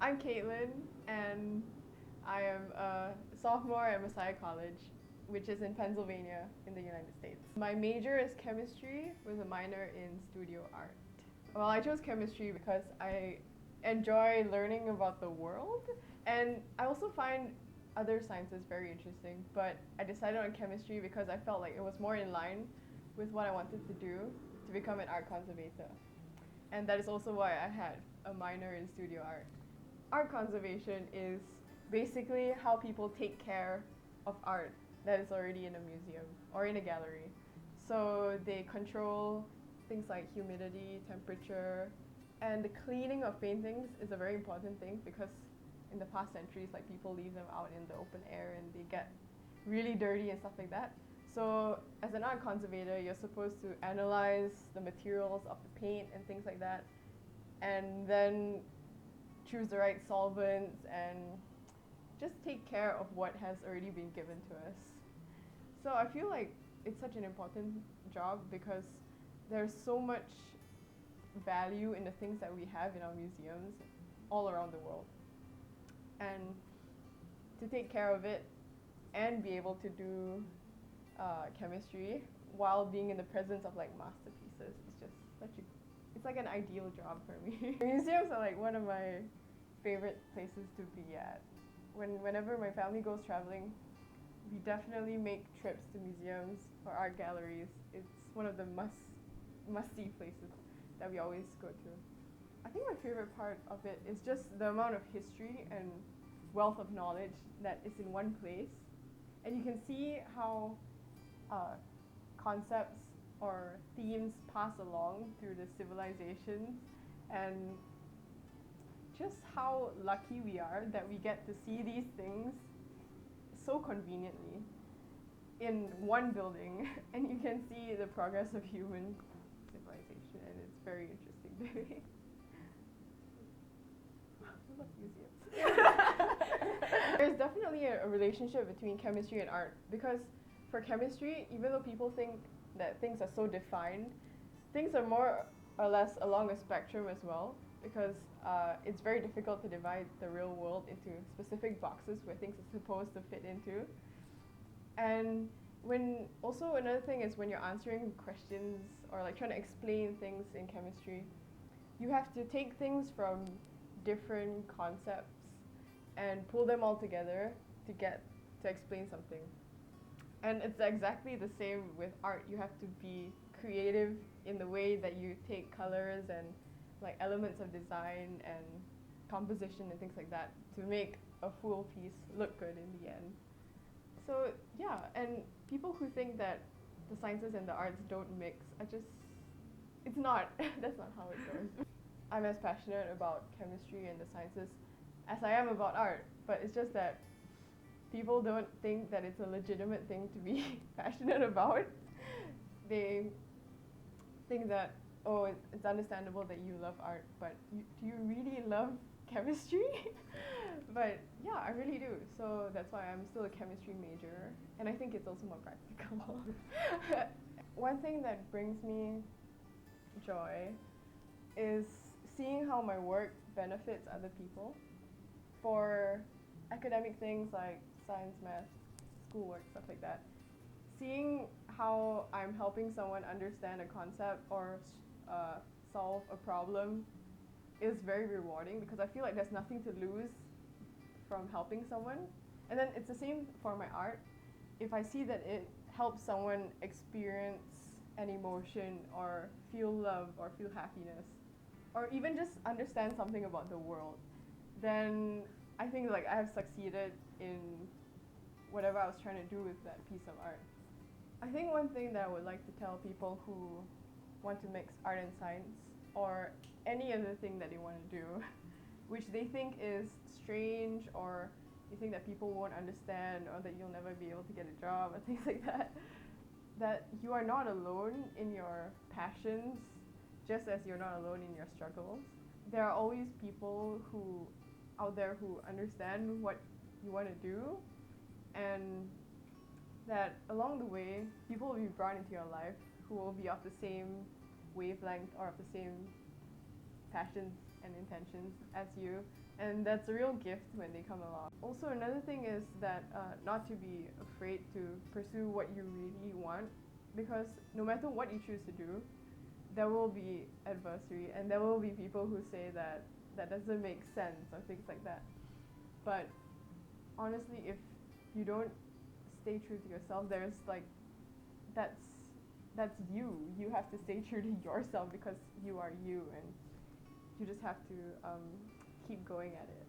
I'm Caitlyn, and I am a sophomore at Messiah College, which is in Pennsylvania in the United States. My major is chemistry with a minor in studio art. Well, I chose chemistry because I enjoy learning about the world, and I also find other sciences very interesting, but I decided on chemistry because I felt like it was more in line with what I wanted to do to become an art conservator. And that is also why I had a minor in studio art. Art conservation is basically how people take care of art that is already in a museum or in a gallery. So they control things like humidity, temperature, and the cleaning of paintings is a very important thing because in the past centuries, like people leave them out in the open air and they get really dirty and stuff like that. So as an art conservator, you're supposed to analyze the materials of the paint and things like that, and then choose the right solvents and just take care of what has already been given to us. So I feel like it's such an important job because there's so much value in the things that we have in our museums all around the world. And to take care of it and be able to do chemistry while being in the presence of like masterpieces, it's like an ideal job for me. Museums are like one of my favorite places to be at. Whenever my family goes traveling, we definitely make trips to museums or art galleries. It's one of the must-see places that we always go to. I think my favorite part of it is just the amount of history and wealth of knowledge that is in one place. And you can see how concepts or themes pass along through the civilizations, and just how lucky we are that we get to see these things so conveniently in one building and you can see the progress of human civilization, and it's very interesting to me. I love museums. There's definitely a relationship between chemistry and art because for chemistry, even though people think that things are so defined, things are more or less along a spectrum as well, because it's very difficult to divide the real world into specific boxes where things are supposed to fit into. And also another thing is when you're answering questions or like trying to explain things in chemistry, you have to take things from different concepts and pull them all together to explain something. And it's exactly the same with art. You have to be creative in the way that you take colors and like elements of design and composition and things like that to make a full piece look good in the end. So yeah, and people who think that the sciences and the arts don't mix, it's not. That's not how it goes. I'm as passionate about chemistry and the sciences as I am about art, but it's just that people don't think that it's a legitimate thing to be passionate about. They think that, oh, it's understandable that you love art, but do you really love chemistry? But yeah, I really do. So that's why I'm still a chemistry major, and I think it's also more practical. One thing that brings me joy is seeing how my work benefits other people. For academic things like science, math, schoolwork, stuff like that, seeing how I'm helping someone understand a concept or solve a problem is very rewarding because I feel like there's nothing to lose from helping someone. And then it's the same for my art. If I see that it helps someone experience an emotion or feel love or feel happiness or even just understand something about the world, then I think like I have succeeded in whatever I was trying to do with that piece of art. I think one thing that I would like to tell people who want to mix art and science or any other thing that they want to do, which they think is strange or you think that people won't understand or that you'll never be able to get a job or things like that, that you are not alone in your passions just as you're not alone in your struggles. There are always people out there who understand what you want to do, and that along the way people will be brought into your life who will be of the same wavelength or of the same passions and intentions as you, and that's a real gift when they come along. Also, another thing is that not to be afraid to pursue what you really want, because no matter what you choose to do, there will be adversary and there will be people who say that that doesn't make sense or things like that. But honestly, if you don't stay true to yourself, there's like that's that's you. You have to stay true to yourself because you are you, and you just have to keep going at it.